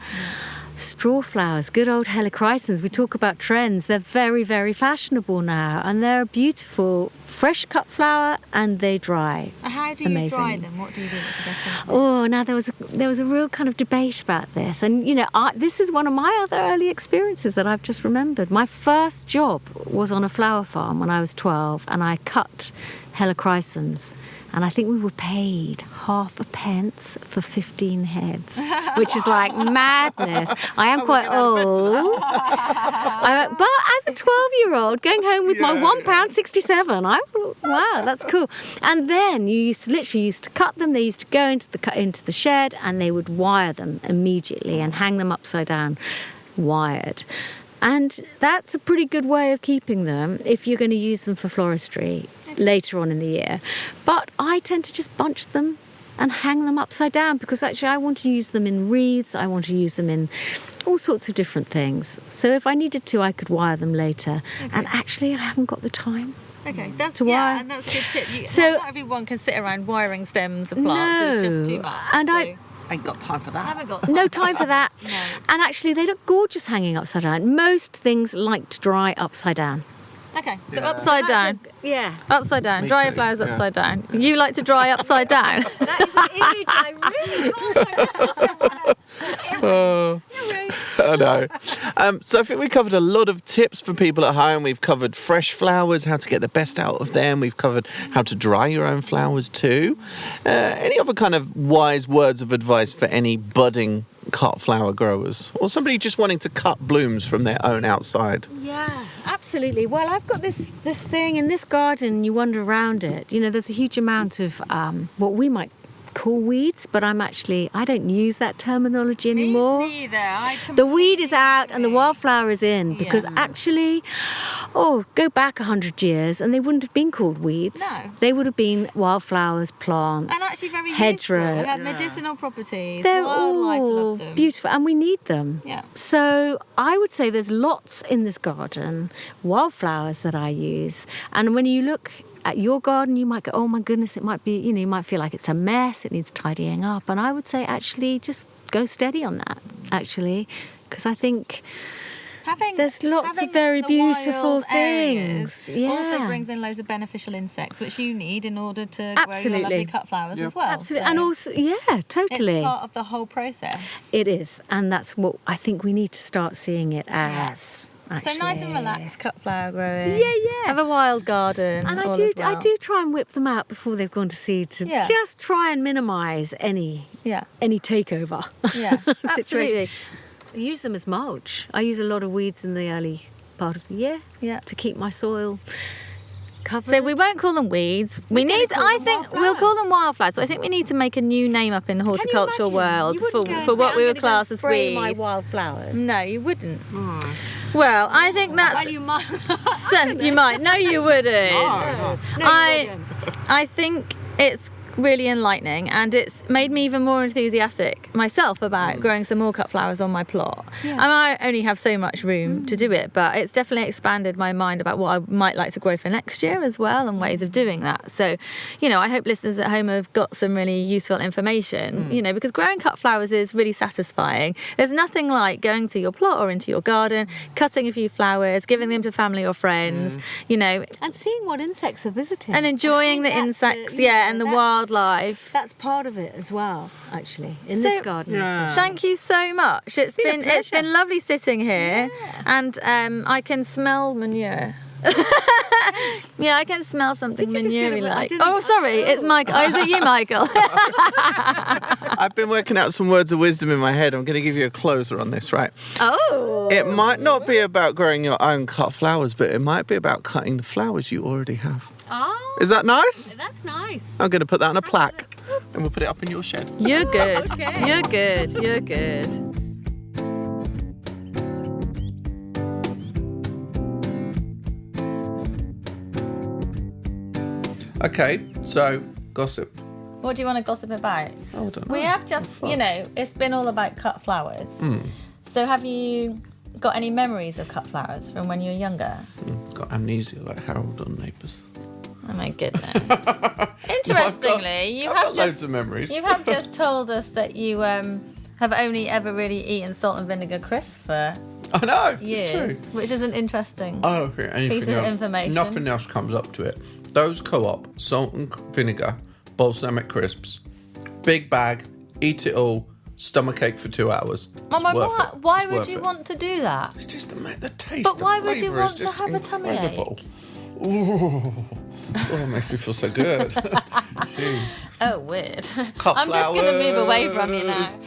Speaker 4: Straw flowers, good old helichrysums. We talk about trends. They're very, very fashionable now, and they're a beautiful fresh cut flower, and they dry.
Speaker 1: How do you dry them? What do you do? What's the best thing to do?
Speaker 4: Oh, now there was a real kind of debate about this, and this is one of my other early experiences that I've just remembered. My first job was on a flower farm when I was 12, and I cut helichrysums. And I think we were paid 0.5 for 15 heads, which is like madness. I am quite old. But as a 12-year-old, going home with my £1.67, wow, that's cool. And then you used to cut them. They used to go into the shed, and they would wire them immediately and hang them upside down, wired. And that's a pretty good way of keeping them if you're going to use them for floristry later on in the year. But I tend to just bunch them and hang them upside down because actually I want to use them in wreaths. I want to use them in all sorts of different things. So if I needed to, I could wire them later. Okay. And actually, I haven't got the time.
Speaker 1: Okay, that's
Speaker 4: to wire.
Speaker 1: And that's a good tip. Not everyone can sit around wiring stems of plants.
Speaker 4: No,
Speaker 1: it's just too much.
Speaker 4: And
Speaker 1: I
Speaker 5: ain't got time for that.
Speaker 1: I haven't got
Speaker 4: no time for that.
Speaker 1: No.
Speaker 4: And actually, they look gorgeous hanging upside down. Most things like to dry upside down.
Speaker 1: Okay, so upside down.
Speaker 4: Yeah.
Speaker 1: Upside down.
Speaker 5: Me
Speaker 1: Dry
Speaker 5: too,
Speaker 1: your flowers
Speaker 5: yeah.
Speaker 1: upside down. You like to dry upside down?
Speaker 4: That is an image I really
Speaker 5: I know. So I think we covered a lot of tips for people at home. We've covered fresh flowers, how to get the best out of them. We've covered how to dry your own flowers too. Any other kind of wise words of advice for any budding cut flower growers or somebody just wanting to cut blooms from their own outside?
Speaker 4: Yeah, absolutely. Well, I've got this thing in this garden. You wander around it. You know, there's a huge amount of what we might call weeds, but I don't use that terminology anymore.
Speaker 1: Me neither.
Speaker 4: The weed is out and the wildflower is in because actually, go back 100 years and they wouldn't have been called weeds.
Speaker 1: No.
Speaker 4: They would have been wildflowers, plants,
Speaker 1: And actually very
Speaker 4: hedgerow.
Speaker 1: useful. They have medicinal properties.
Speaker 4: They're
Speaker 1: Wildlife
Speaker 4: all
Speaker 1: love them.
Speaker 4: beautiful and we need them.
Speaker 1: Yeah.
Speaker 4: So I would say there's lots in this garden, wildflowers that I use. And when you look at your garden, you might go, oh my goodness, it might be, you might feel like it's a mess, it needs tidying up. And I would say actually just go steady on that, actually, because I think there's lots of very beautiful things.
Speaker 1: Also brings in loads of beneficial insects, which you need in order to grow your lovely cut flowers as well.
Speaker 4: Absolutely.
Speaker 1: So
Speaker 4: And also, totally.
Speaker 1: it's part of the whole process.
Speaker 4: It is. And that's what I think we need to start seeing it as. Actually.
Speaker 1: So nice and relaxed cut flower growing.
Speaker 4: Yeah.
Speaker 1: Have a wild garden.
Speaker 4: And
Speaker 1: all
Speaker 4: I do
Speaker 1: as well.
Speaker 4: try and whip them out before they've gone to seed to just try and minimise any takeover situation.
Speaker 1: Absolutely.
Speaker 4: I use them as mulch. I use a lot of weeds in the early part of the year to keep my soil covered.
Speaker 1: So we won't call them weeds. We'll call them wildflowers. But I think we need to make a new name up in the horticultural world for what we would class as weeds.
Speaker 4: My wildflowers.
Speaker 1: No, you wouldn't. Well, I think that's.
Speaker 4: Well, you might.
Speaker 1: You might. No, you wouldn't.
Speaker 5: No.
Speaker 1: I think it's really enlightening and it's made me even more enthusiastic myself about growing some more cut flowers on my plot. And I only have so much room to do it, but it's definitely expanded my mind about what I might like to grow for next year as well and ways of doing that. So, I hope listeners at home have got some really useful information, because growing cut flowers is really satisfying. There's nothing like going to your plot or into your garden, cutting a few flowers, giving them to family or friends,
Speaker 4: and seeing what insects are visiting.
Speaker 1: and enjoying the insects, and the wildlife.
Speaker 4: That's part of it as well, actually, in this garden.
Speaker 1: Thank you so much. It's been lovely sitting here, and I can smell manure. I can smell something manure-like. Oh, sorry, it's Michael. Oh, is it you, Michael?
Speaker 5: I've been working out some words of wisdom in my head. I'm going to give you a closer on this, right?
Speaker 1: Oh.
Speaker 5: It might not be about growing your own cut flowers, but it might be about cutting the flowers you already have.
Speaker 4: Oh.
Speaker 5: Is that nice?
Speaker 4: That's nice.
Speaker 5: I'm going to put that on a plaque and we'll put it up in your shed.
Speaker 1: You're good.
Speaker 4: Okay.
Speaker 1: You're good. You're good.
Speaker 5: Okay, so gossip.
Speaker 1: What do you want to gossip about?
Speaker 5: Oh, I don't know.
Speaker 1: We have just, it's been all about cut flowers. So have you got any memories of cut flowers from when you were younger?
Speaker 5: Got amnesia like Harold on Neighbours.
Speaker 1: Oh my goodness. Interestingly,
Speaker 5: I've got loads of memories.
Speaker 1: You have just told us that you have only ever really eaten salt and vinegar crisp for
Speaker 5: I know,
Speaker 1: years,
Speaker 5: it's true.
Speaker 1: which is an interesting
Speaker 5: I don't think anything
Speaker 1: piece of
Speaker 5: else.
Speaker 1: information.
Speaker 5: Nothing else comes up to it. Those Co-op salt and vinegar balsamic crisps, big bag, eat it all, stomachache for 2 hours.
Speaker 1: Oh my
Speaker 5: Worth
Speaker 1: God,
Speaker 5: it.
Speaker 1: why
Speaker 5: It's
Speaker 1: would
Speaker 5: worth
Speaker 1: you
Speaker 5: it.
Speaker 1: want to do that?
Speaker 5: It's just the taste.
Speaker 1: But
Speaker 5: the
Speaker 1: why would you
Speaker 5: flavour
Speaker 1: want
Speaker 5: is
Speaker 1: to
Speaker 5: just
Speaker 1: have a tummy ache?
Speaker 5: incredible. Ooh. Oh, it makes me feel so good. Jeez.
Speaker 1: Oh, weird.
Speaker 5: Cut
Speaker 1: I'm just going to move away from you now.
Speaker 5: flowers.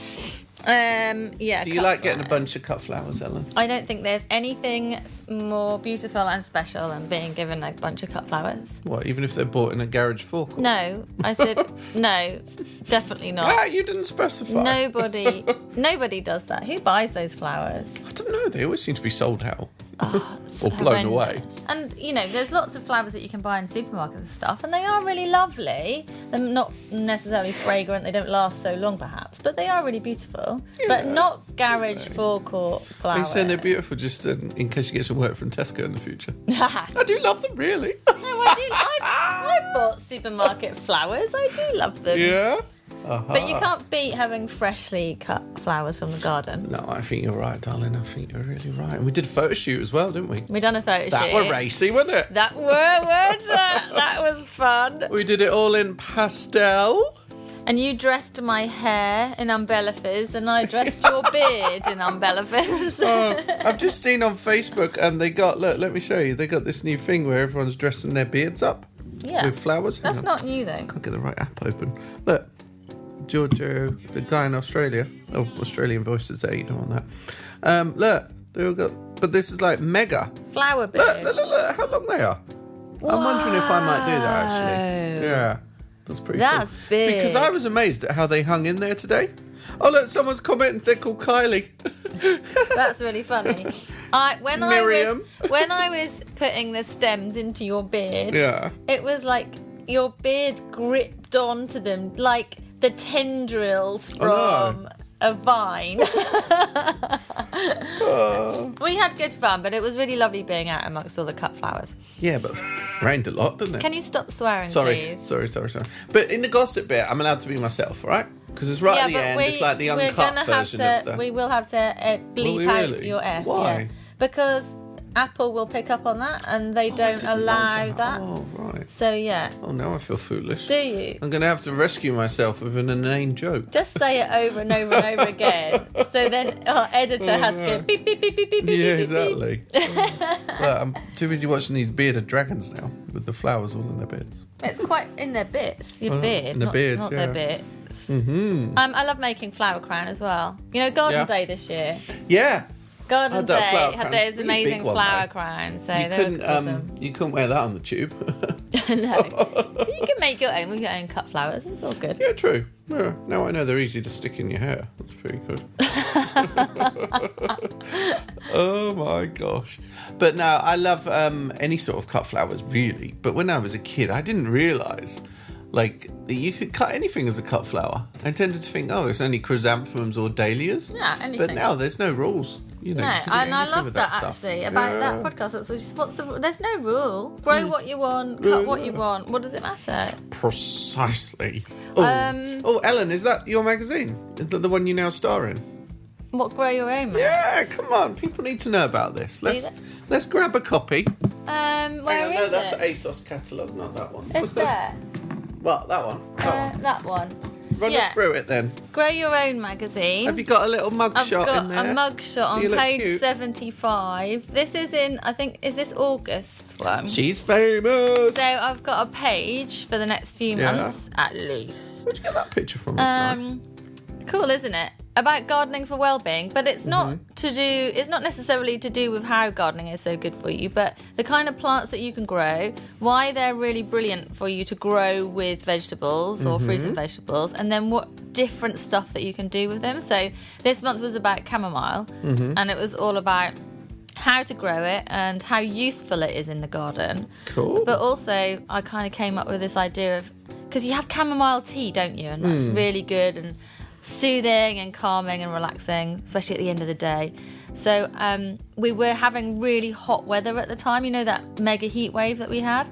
Speaker 1: Yeah.
Speaker 5: Do you like getting a bunch of cut flowers, Ellen?
Speaker 1: I don't think there's anything more beautiful and special than being given a bunch of cut flowers.
Speaker 5: What, even if they're bought in a garage forecourt?
Speaker 1: No, I said no, definitely not.
Speaker 5: Ah, you didn't specify.
Speaker 1: Nobody does that. Who buys those flowers?
Speaker 5: I don't know. They always seem to be sold out.
Speaker 1: It's
Speaker 5: or blown away.
Speaker 1: And, there's lots of flowers that you can buy in supermarkets and stuff, and they are really lovely. They're not necessarily fragrant. They don't last so long, perhaps, but they are really beautiful.
Speaker 5: Yeah,
Speaker 1: but not garage forecourt flowers.
Speaker 5: You're saying they're beautiful just in case you get some work from Tesco in the future. I do love them, really.
Speaker 1: No, I do. I bought supermarket flowers. I do love them.
Speaker 5: Yeah?
Speaker 1: But you can't beat having freshly cut flowers from the garden.
Speaker 5: No, I think you're right, darling. I think you're really right. And we did a photo shoot as well, didn't we?
Speaker 1: We done a photo shoot.
Speaker 5: That were racy, wasn't it?
Speaker 1: That was fun.
Speaker 5: We did it all in pastel.
Speaker 1: And you dressed my hair in umbrella fizz, and I dressed your beard in umbrella fizz.
Speaker 5: I've just seen on Facebook, and they got, look, let me show you. They got this new thing where everyone's dressing their beards up with flowers.
Speaker 1: That's not new, though.
Speaker 5: Can't get the right app open. Look. Giorgio, the guy in Australia. Oh, Australian voices there, you don't want that. Look, they all got, but this is like mega.
Speaker 1: Flower beard.
Speaker 5: Look, how long they are. Whoa. I'm wondering if I might do that, actually. Yeah, that's pretty cool.
Speaker 1: That's big.
Speaker 5: Because I was amazed at how they hung in there today. Oh, look, someone's commenting they're called Kylie.
Speaker 1: That's really funny. When I was putting the stems into your beard, it was like your beard gripped onto them like the tendrils from a vine. We had good fun, but it was really lovely being out amongst all the cut flowers.
Speaker 5: Yeah, but rained a lot, didn't it?
Speaker 1: Can you stop swearing,
Speaker 5: please? Sorry. But in the gossip bit, I'm allowed to be myself, right? Because it's right at the end. It's like the uncut version of the...
Speaker 1: We will have to bleep out your F.
Speaker 5: Why?
Speaker 1: Yeah. Because Apple will pick up on that, and they don't allow that.
Speaker 5: Oh, right.
Speaker 1: So, yeah.
Speaker 5: Oh, now I feel foolish.
Speaker 1: Do you?
Speaker 5: I'm going to have to rescue myself with an inane joke.
Speaker 1: Just say it over and over and over again. So then our editor has to go beep, beep, beep, beep, beep, beep,
Speaker 5: yeah,
Speaker 1: beep,
Speaker 5: exactly. Well, I'm too busy watching these bearded dragons now with the flowers all in their beards.
Speaker 1: It's quite in their bits. Your beard.
Speaker 5: In their beards,
Speaker 1: not
Speaker 5: yeah.
Speaker 1: their bits.
Speaker 5: Mm-hmm.
Speaker 1: I love making flower crown as well. Garden day this year.
Speaker 5: Yeah.
Speaker 1: Garden Day had those
Speaker 5: really
Speaker 1: amazing
Speaker 5: one,
Speaker 1: flower crowns. So
Speaker 5: you couldn't wear that on the tube.
Speaker 1: No. But you can make your own with your own cut flowers. It's all good.
Speaker 5: Yeah, true. Yeah. Now I know they're easy to stick in your hair. That's pretty good. Oh my gosh. But no, I love any sort of cut flowers, really. But when I was a kid, I didn't realise that you could cut anything as a cut flower. I tended to think, it's only chrysanthemums or dahlias.
Speaker 1: Yeah, anything.
Speaker 5: But now there's no rules.
Speaker 1: And I love that actually about that podcast. That's there's no rule. Grow what you want, cut what you want. What does it matter?
Speaker 5: Precisely. Ellen, is that your magazine? Is that the one you now star in?
Speaker 1: What, Grow Your Own?
Speaker 5: Yeah, come on. People need to know about this. Let's grab a copy.
Speaker 1: Where
Speaker 5: No,
Speaker 1: is
Speaker 5: that's
Speaker 1: it?
Speaker 5: the ASOS catalogue, not that one.
Speaker 1: It's there.
Speaker 5: Well, that one.
Speaker 1: That one.
Speaker 5: Run us through it then.
Speaker 1: Grow Your Own magazine.
Speaker 5: Have you got a little mug shot in there?
Speaker 1: I've got a mug shot on page
Speaker 5: cute?
Speaker 1: 75. This is is this August one?
Speaker 5: She's famous.
Speaker 1: So I've got a page for the next few months, at least.
Speaker 5: Where'd you get that picture from? That's nice.
Speaker 1: Cool, isn't it? About gardening for well-being, but it's not it's not necessarily to do with how gardening is so good for you, but the kind of plants that you can grow, why they're really brilliant for you to grow with vegetables or fruits and vegetables, and then what different stuff that you can do with them. So this month was about chamomile, and it was all about how to grow it and how useful it is in the garden.
Speaker 5: Cool.
Speaker 1: But also I kind of came up with this idea of, because you have chamomile tea, don't you? And that's really good and soothing and calming and relaxing, especially at the end of the day. So we were having really hot weather at the time, that mega heat wave that we had.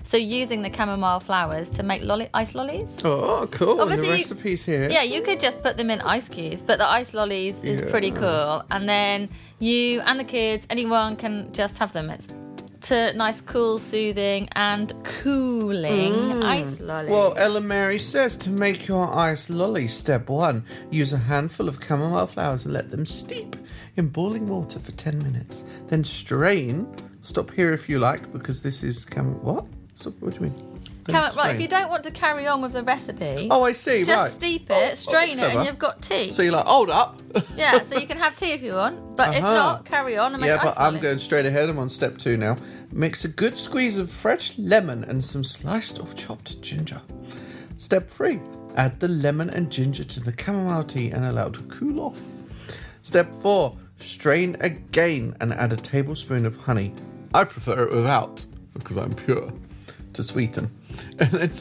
Speaker 1: So using the chamomile flowers to make ice lollies.
Speaker 5: Oh, cool.
Speaker 1: Obviously,
Speaker 5: and the recipe's here.
Speaker 1: Yeah, you could just put them in ice cubes, but the ice lollies is pretty cool. And then you and the kids, anyone can just have them. It's nice, cool, soothing and cooling ice lolly.
Speaker 5: Well, Ellen Mary says to make your ice lolly, step 1, use a handful of chamomile flowers and let them steep in boiling water for 10 minutes. Then strain. Stop here if you like, because this is what? Stop, what do you mean?
Speaker 1: Right, if you don't want to carry on with the recipe,
Speaker 5: Oh, I see,
Speaker 1: just
Speaker 5: right.
Speaker 1: steep it, strain
Speaker 5: that's
Speaker 1: it, and
Speaker 5: clever.
Speaker 1: you've got tea.
Speaker 5: So you're like, hold up.
Speaker 1: Yeah, so you can have tea if you want, but if not, carry on and make
Speaker 5: Yeah,
Speaker 1: ice
Speaker 5: but I'm
Speaker 1: lolly.
Speaker 5: going straight ahead. I'm on step 2 now. Mix a good squeeze of fresh lemon and some sliced or chopped ginger. Step 3. Add the lemon and ginger to the chamomile tea and allow it to cool off. Step 4. Strain again and add a tablespoon of honey. I prefer it without, because I'm pure, to sweeten. And then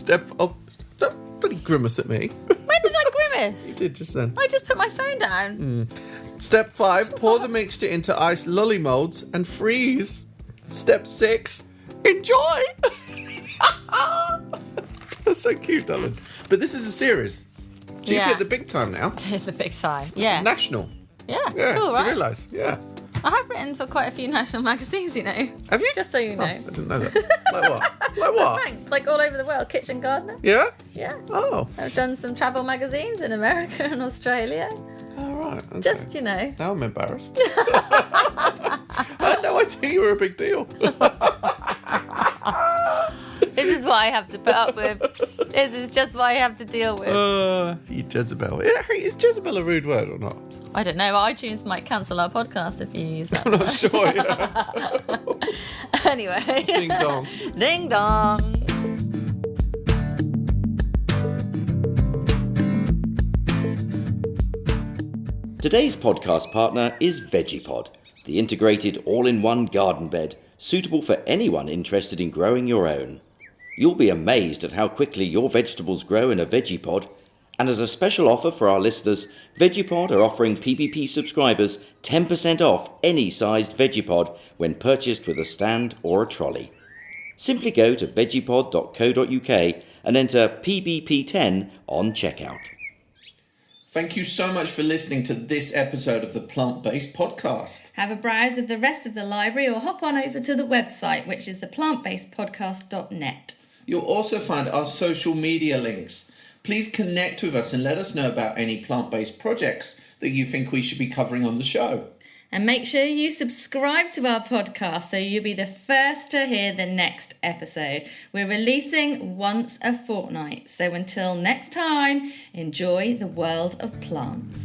Speaker 5: don't bloody grimace at me.
Speaker 1: When did I grimace?
Speaker 5: You did just then.
Speaker 1: I just put my phone down.
Speaker 5: Step 5, pour the mixture into ice lolly molds and freeze. Step 6, enjoy. That's so cute, darling. But this is a series. So you've
Speaker 1: Yeah.
Speaker 5: hit the big time now.
Speaker 1: It's a big sigh.
Speaker 5: It's
Speaker 1: Yeah.
Speaker 5: national.
Speaker 1: Yeah,
Speaker 5: Yeah,
Speaker 1: cool,
Speaker 5: do
Speaker 1: right?
Speaker 5: you realise? Yeah.
Speaker 1: I have written for quite a few national magazines, you know.
Speaker 5: Have you?
Speaker 1: Just so you
Speaker 5: Oh,
Speaker 1: know.
Speaker 5: I didn't know that. Like what? Like what?
Speaker 1: Thanks. Like all over the world. Kitchen Gardener.
Speaker 5: Yeah?
Speaker 1: Yeah.
Speaker 5: Oh.
Speaker 1: I've done some travel magazines in America and Australia.
Speaker 5: All right. Okay.
Speaker 1: Just, you know.
Speaker 5: Now I'm embarrassed. I had no idea you were a big deal.
Speaker 1: This is what I have to put up with. This is just what I have to deal with.
Speaker 5: You Jezebel. Yeah, is Jezebel a rude word or not?
Speaker 1: I don't know. iTunes might cancel our podcast if you use that.
Speaker 5: I'm not sure. Yeah.
Speaker 1: Anyway.
Speaker 5: Ding dong.
Speaker 1: Ding dong.
Speaker 3: Today's podcast partner is VeggiePod, the integrated all-in-one garden bed suitable for anyone interested in growing your own. You'll be amazed at how quickly your vegetables grow in a VeggiePod, and as a special offer for our listeners, VeggiePod are offering PPP subscribers 10% off any sized VeggiePod when purchased with a stand or a trolley. Simply go to veggiepod.co.uk and enter PBP10 on checkout.
Speaker 2: Thank you so much for listening to this episode of the Plant-Based Podcast.
Speaker 1: Have a browse of the rest of the library or hop on over to the website, which is theplantbasedpodcast.net.
Speaker 2: You'll also find our social media links. Please connect with us and let us know about any plant-based projects that you think we should be covering on the show.
Speaker 1: And make sure you subscribe to our podcast so you'll be the first to hear the next episode. We're releasing once a fortnight. So until next time, enjoy the world of plants.